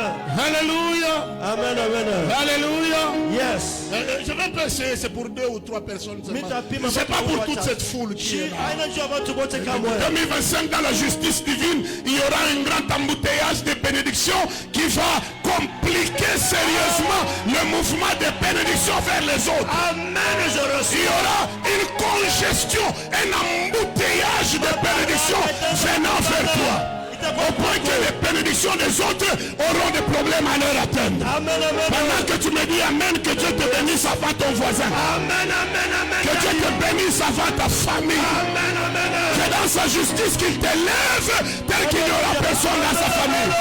alléluia, Amen, amen. alléluia. Yes. Je vais prêcher, c'est pour 2 ou 3 personnes seulement. Mitapima C'est pas pour toute Baba cette foule qui est là. Aina jua watu wote kama wewe. 2025, dans la justice divine, il y aura un grand embouteillage de bénédictions qui va compliquer sérieusement le mouvement de bénédiction vers les autres. Amen, je Il y reçois. aura une congestion, un embouteillage de bénédictions venant vers toi. Au point que les bénédictions des autres auront des problèmes à leur atteindre. Amen, amen. Pendant que tu me dis Amen, que Dieu te bénisse avant ton voisin. Amen, amen, amen. Que Dieu te bénisse avant ta famille. Amen, amen. Que dans sa justice qu'il t'élève tel qu'il n'y aura personne dans sa famille.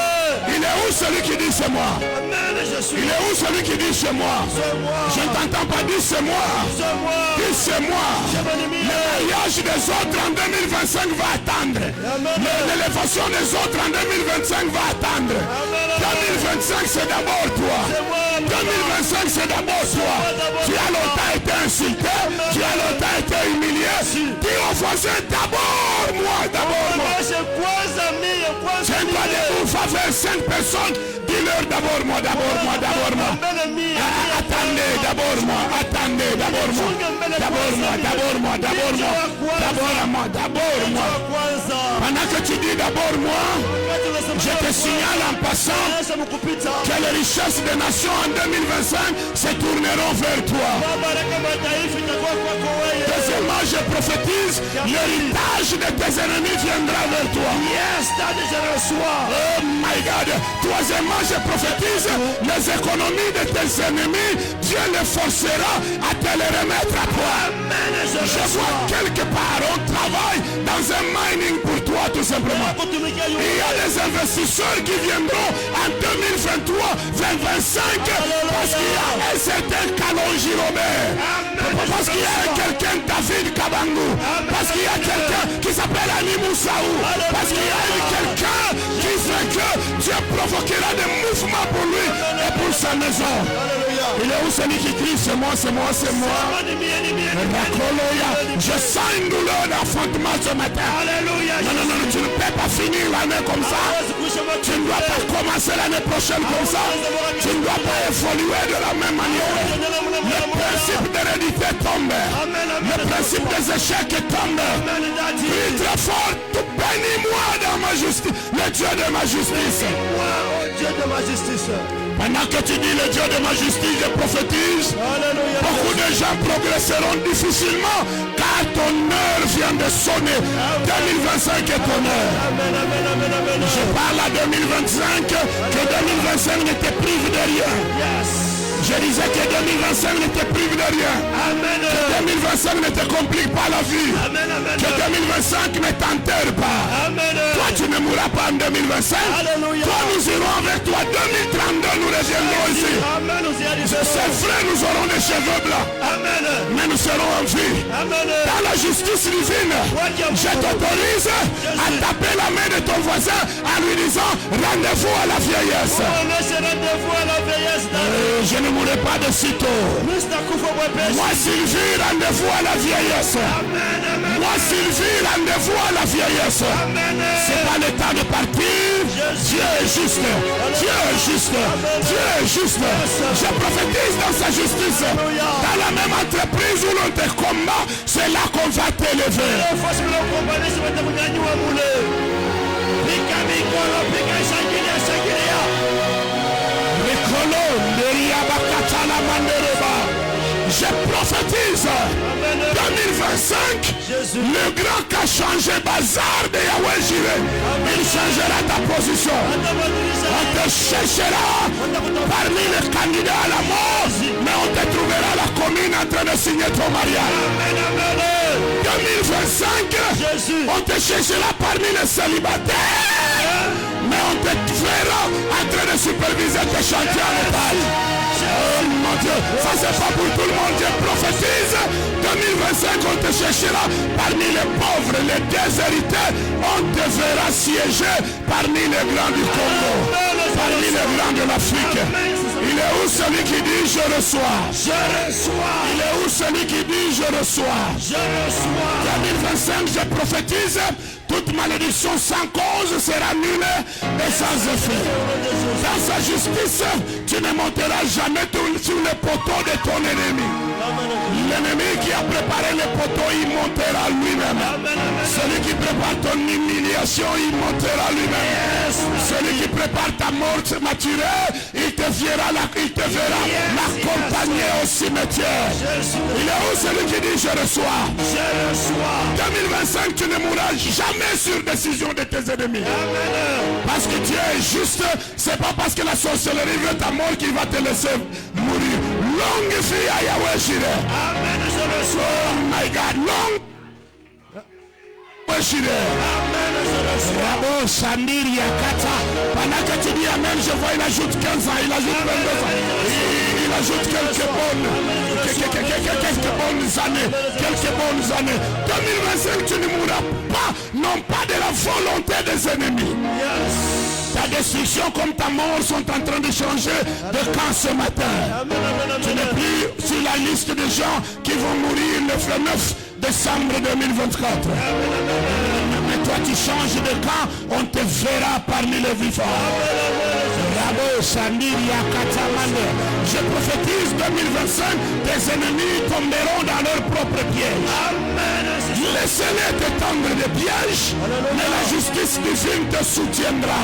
Il est où celui qui dit c'est moi? Amen, je suis. Il est où celui qui dit c'est moi? C'est moi. Je ne t'entends pas dire c'est moi. C'est moi. Dis c'est moi. Je vais Le l'aimer. mariage des autres en 2025 va attendre. L'élévation des autres en 2025 va attendre. 2025 c'est d'abord toi. 2025 c'est d'abord toi. Tu as longtemps été insulté. Tu as longtemps été humilié. Dis au voisin d'abord moi, d'abord moi. Tiens-toi debout, va vers 5 personnes. Dis-leur d'abord moi, d'abord moi, d'abord moi. Attendez, d'abord moi, attendez, d'abord moi. D'abord moi, d'abord moi, d'abord moi. D'abord moi, d'abord moi. Pendant que tu dis d'abord moi, je te signale en passant que les richesses des nations en 2025 se tourneront vers toi. Deuxièmement, je prophétise, l'héritage de tes ennemis viendra vers toi. Oh my God. Troisièmement, je prophétise, les économies de tes ennemis, Dieu les forcera à te les remettre à toi. Je vois quelque part, on travaille dans un mining pour toi tout simplement. Il y a des investisseurs qui viendront en 2023, 2025, parce qu'il y a un certain Kalonji Robert, parce qu'il y a quelqu'un David Kabangou, parce qu'il y a quelqu'un qui s'appelle Ali Moussaou, parce qu'il y a quelqu'un qui fait que Dieu provoquera des mouvements pour lui et pour sa maison. Il est où celui qui crie c'est moi, c'est moi, c'est moi. Je sens une douleur d'enfantement ce matin. Non, non, non, tu ne peux pas finir l'année comme ça. Tu ne dois pas commencer l'année prochaine comme ça. Tu ne dois pas évoluer de la même manière. Le principe d'hérédité tombe. Le principe des échecs tombe. Crie très fort, bénis-moi dans ma justice. Le Dieu de ma justice. Dieu de ma justice. Pendant que tu dis le Dieu de ma justice, je prophétise. Beaucoup de gens progresseront difficilement car ton heure vient de sonner. 2025 est ton heure. Je parle à 2025 que 2025 ne te prive de rien. Je disais que 2025 ne te prive de rien. Que 2025 ne te complique pas la vie. Que 2025 ne t'enterre pas. Toi tu ne mourras pas en 2025. Toi nous irons avec toi. 2032 nous reviendrons ici. C'est vrai, nous aurons des cheveux blancs. Mais nous serons en vie. Dans la justice divine, je t'autorise à taper la main de ton voisin en lui disant rendez-vous à la vieillesse. Je ne mourrai pas de sitôt. Moi Sylvie, rendez-vous à la vieillesse. Moi Sylvie, rendez-vous à la vieillesse. C'est pas le temps de partir. Dieu est juste. Dieu est juste. Dieu est juste. Je prophétise dans sa justice. Dans la même entreprise où l'on te combat, c'est là qu'on va t'élever. Je prophétise 2025, le grand qui a changé bazar de Yahweh Jireh, il changera ta position. On te cherchera parmi les candidats à la mort, mais on te trouvera la commune en train de signer ton mariage. 2025, on te cherchera parmi les célibataires, mais on te verra en train de superviser tes chantiers en étage. Oh mon Dieu, ça c'est pas pour tout le monde. Je prophétise 2025 on te cherchera parmi les pauvres, les déshérités. On te verra siéger parmi les grands du Congo, parmi les grands de l'Afrique. Il est où celui qui dit je reçois? Je reçois. Il est où celui qui dit je reçois? Je reçois. 2025, je prophétise, toute malédiction sans cause sera nulle et sans effet. Dans sa justice, tu ne monteras jamais sur le poteau de ton ennemi. L'ennemi qui a préparé le poteau, il montera lui-même. Celui qui prépare ton humiliation, il montera lui-même. Celui qui prépare ta mort maturée, il te verra l'accompagner au cimetière. Il est où celui qui dit je reçois? Je reçois. 2025, tu ne mourras jamais sur décision de tes ennemis. Parce que Dieu est juste. C'est pas parce que la sorcellerie veut ta mort qu'il va te laisser mourir. Longue vie à Yahweh Jireh. Amen. Je reçois. Oh my God, long. Yahweh Jireh. Amen. Je reçois. Rabo Shandiri Yakata. Pendant que tu dis Amen, je vois il ajoute 15 ans, il ajoute 22 ans. Il ajoute quelques bonnes années. Quelques bonnes années. 2025, tu ne mourras pas, non pas de la volonté des ennemis. Ta destruction comme ta mort sont en train de changer de camp ce matin. Tu n'es plus sur la liste des gens qui vont mourir le 9 décembre 2024. Mais toi tu changes de camp, on te verra parmi les vivants. Je prophétise 2025, tes ennemis tomberont dans leur propre piège. Laissez-les te tendre des pièges, mais la justice divine te soutiendra.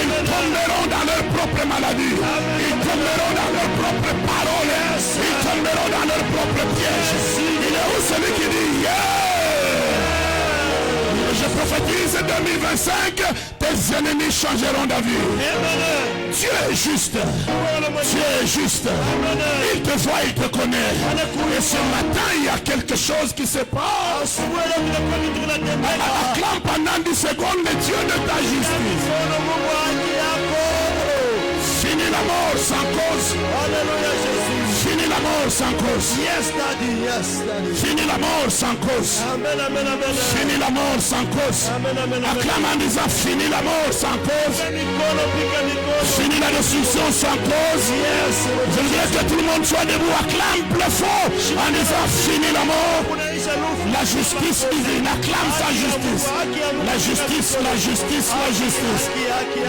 Ils tomberont dans leur propre maladie. Ils tomberont dans leurs propres paroles. Ils tomberont dans leur propre piège. Il est où celui qui dit yeah? Je prophétise 2025, tes ennemis changeront d'avis. Dieu est juste. Dieu est juste. Il te voit, il te connaît. Et ce matin, il y a quelque chose qui se passe. Acclame pendant 10 secondes le Dieu de ta justice. Fini la mort sans cause. Fini la mort sans cause. Yes, Daddy. Yes, Daddy. Fini la mort sans cause. Amen, amen, amen. Fini la mort sans cause. Amen, amen, amen. Acclame en disant fini la mort sans cause. Fini la destruction sans cause. Yes. Je voudrais que tout le monde soit debout. Acclame plus fort en disant fini la mort. La justice divine. Acclame sa justice. La justice, la justice, la justice.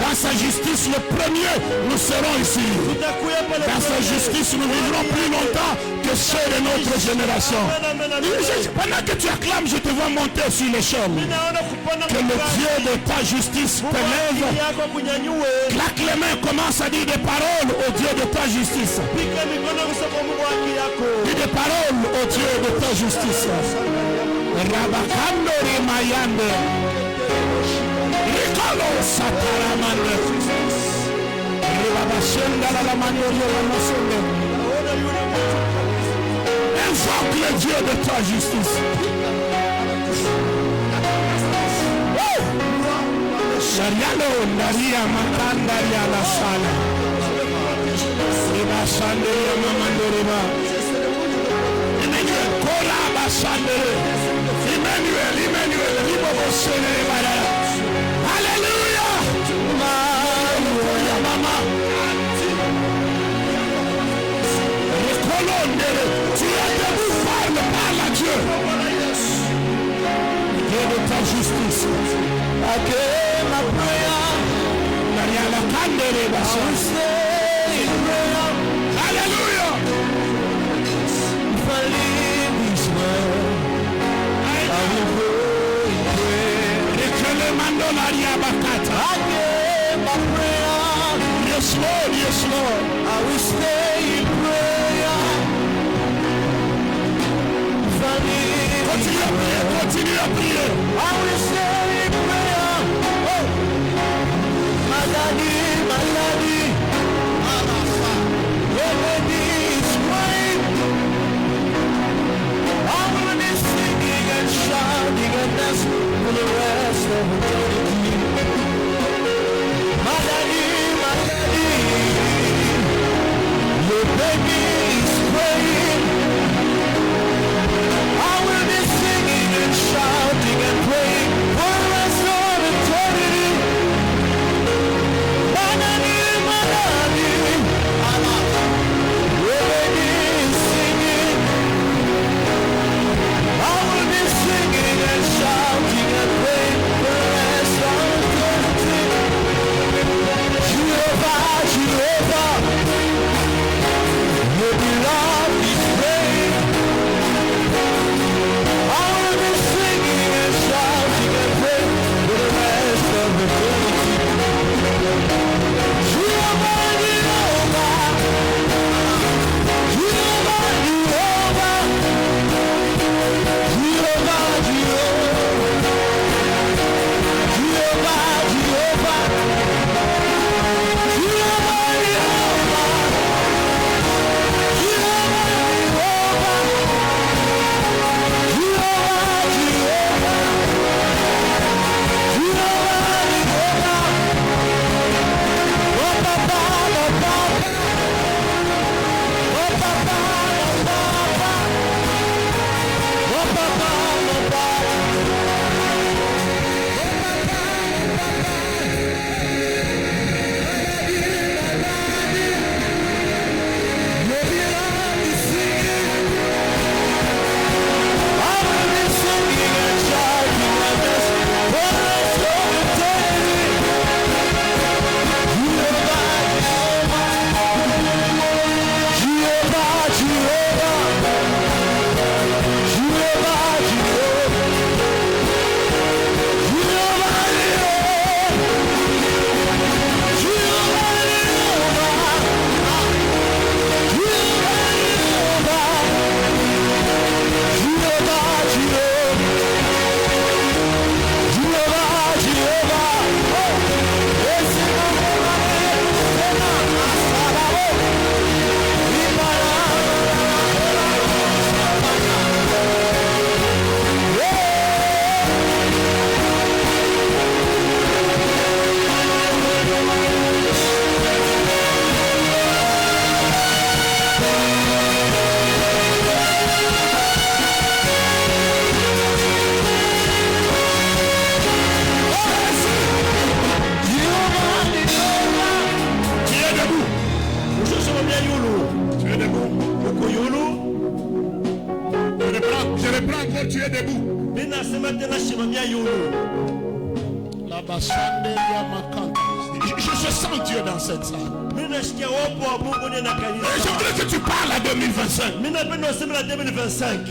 Dans sa justice, le premier, nous serons ici. Dans sa justice, nous vivrons plus longtemps que ceux de notre génération. Pendant que tu acclames, je te vois monter sur l'échelle. Que le Dieu de ta justice te lève. Claque les mains, commence à dire des paroles au Dieu de ta justice. Dis des paroles au Dieu de ta justice. Rabakando Rimayande. Rikalo Sataramande. Rabashenda la Mandorio la Masonde. Invoque le Dieu de ta justice. Shariano Naria Makandaria la Sala. Riba Sanderia Mamandoriba. Emmanuel Kola Basandere. Emmanuel, Emmanuel, Ribo Sene Barara. Alléluia. Alléluia, Mama. Tu es debout, parle à Dieu. Dieu de ta justice. Accueille ma prière. Alléluia. If I live this way, I will go in prayer. Accueille ma prière. Yes, Lord, yes, Lord. I will stay in prayer. Continue à prier, continue à prier. I will stay in prayer. Oh. Maladi, maladi. Everybody is crying. I will be singing and shouting and dancing for the rest of eternity. Maladi, maladi. Your baby is praying. I will be singing and shouting and praying for encore tu es debout. La basande ya makanta. Je sens Dieu dans cette salle. Et Et je voudrais que tu parles à 2025.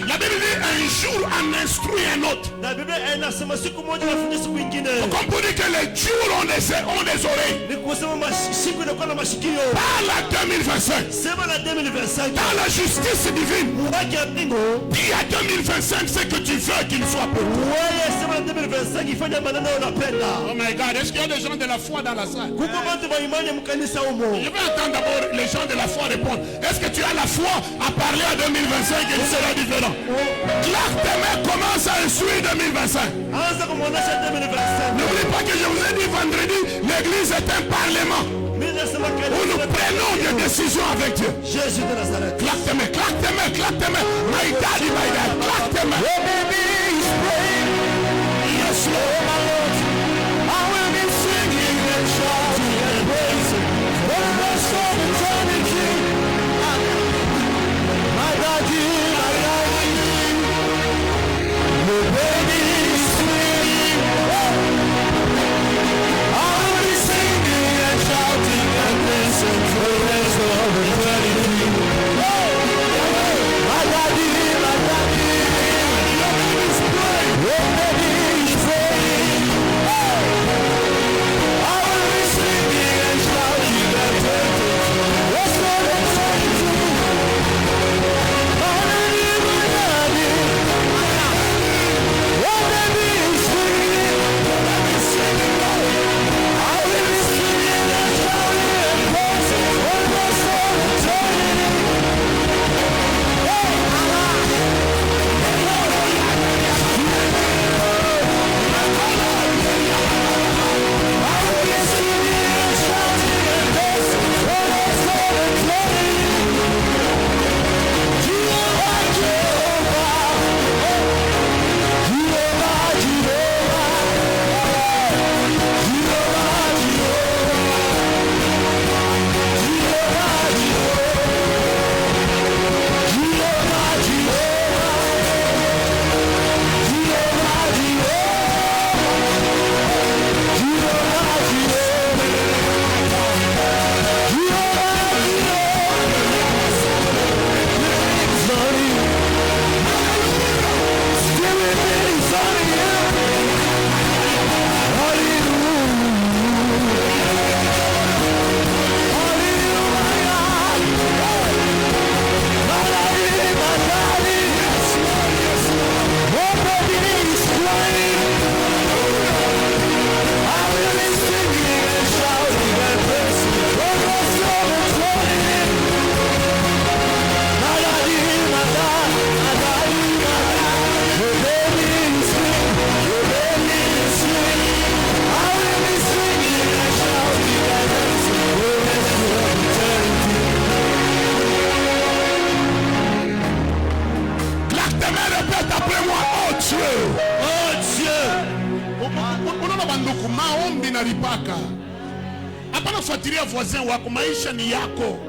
La Bible dit un jour en instruit un autre. Comme pour dire que les jours ont des oreilles. Parle à 2025. Dans la justice divine. Dis à 2025 ce que tu veux qu'il soit pour toi. Oh my God, est-ce qu'il y a des gens de la foi dans la salle? Je vais entendre d'abord les gens de la foi répondre. Est-ce que tu as la foi à parler à 2025 et il sera différent? Claque tes mains, commence à instruire 2025. N'oublie pas que je vous ai dit vendredi, l'église est un parlement où nous prenons des décisions avec Dieu. Jésus de Nazareth. Claque tes mains, claque tes mains, claque tes mains. My daddy, claque tes mains. Yes, Lord. I will be singing and shouting and praising for the rest of eternity. My daddy, the baby is singing. I will be singing and shouting and praising for the rest of eternity. My daddy, the baby is praying. I will be singing and shouting and praising. Let's go and sing to you. My daddy. Oh, baby is singing. I will be singing and shouting and praising for the rest of eternity. maombi nalipaka. Hapana fuatilia voisin wako, maisha ni yako.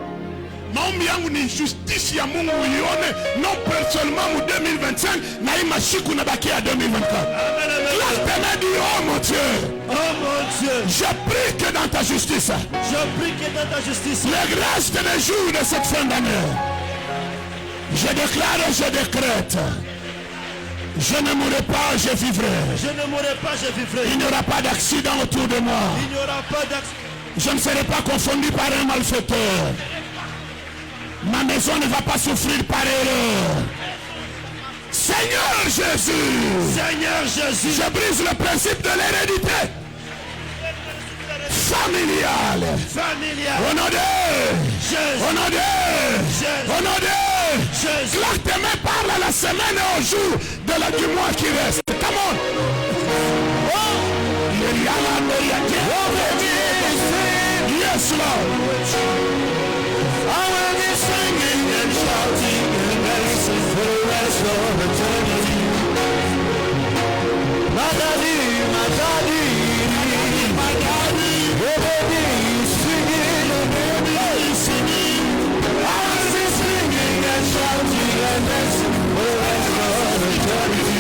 Maombi yangu ni justice ya Mungu uione, non personnellement mu 2025 na hii mashiku na baki ya 2024. La dit, oh mon Dieu, oh mon Dieu, je prie que dans ta justice, les restes des jours de cette fin d'année, je déclare et je décrète, je ne mourrai pas, je vivrai. Je ne mourrai pas, je vivrai. Il n'y aura pas d'accident autour de moi. Il n'y aura pas d'accident. Je ne serai pas confondu par un malfaiteur. Ma maison ne va pas souffrir par erreur. Seigneur Jésus, je brise le principe de l'hérédité familiale. Au nom de Jésus. Au nom de Jésus. Au nom de Jésus. Claque tes mains, parle à la semaine et au jour du mois qui reste. Come on. Yes, Lord. I will be singing and shouting and dancing for the rest of eternity. My daddy, my daddy, my daddy, your baby is singing, your baby is singing. I will be singing and shouting and dancing for the rest of eternity.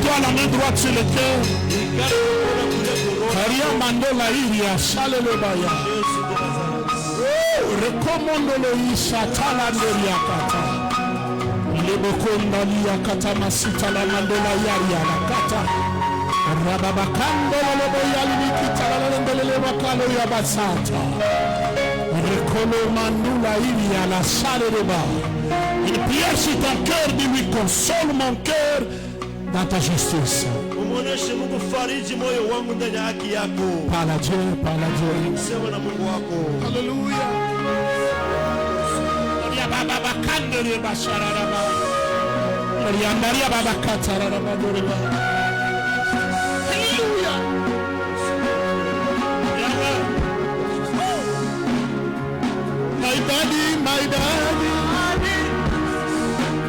Mets-toi la main droite sur le cœur. Maria Mandola Iria, Salelebaya. Recommando le Isa Talanderia Kata. Lebokonda Lia Kata Masita la Mandola Yaria la Kata. Rababakando Lobo Yalikita la Lendele Bakalo Yabasata. Recolo Mandula Iria la Saleleba. Une prière sur ton cœur, dis-lui, console mon cœur dans ta justice. Parle à Dieu, parle à Dieu. Alléluia. Alléluia. My daddy,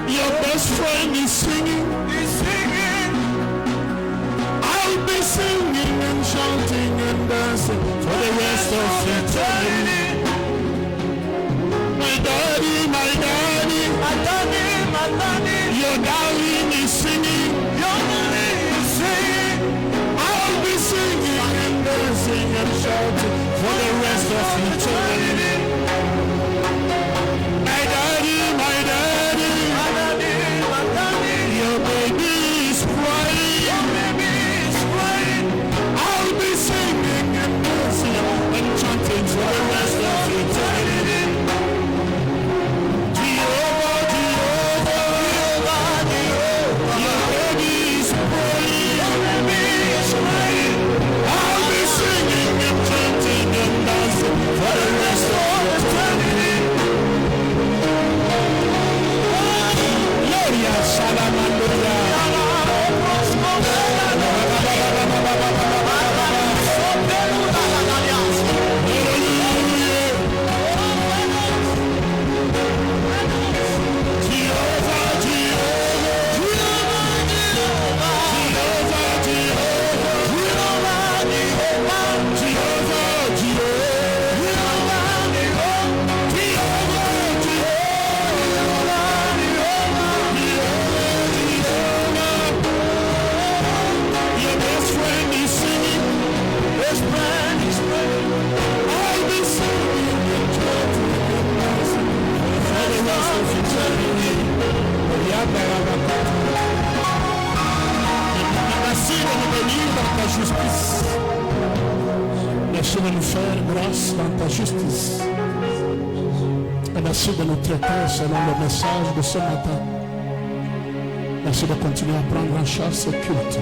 your best friend is singing. I'll be singing and shouting and dancing for the rest of eternity. My daddy, your darling is singing. I'll be singing and dancing and shouting for the rest of eternity. My daddy, your baby is crying. I'll be singing and dancing and chanting for the rest of eternity. Jehovah, your baby is crying. I'll be singing and chanting and dancing for the rest of eternity. Gloria, Salamandoria. Merci de nous bénir dans ta justice. Merci de nous faire grâce dans ta justice. Et merci de nous traiter selon le message de ce matin. Merci de continuer à prendre en charge ce culte.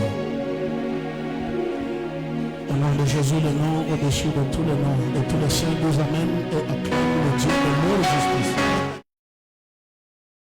Au nom de Jésus, le nom au-dessus de tous les noms, de tous les saints, nous amène et acclame.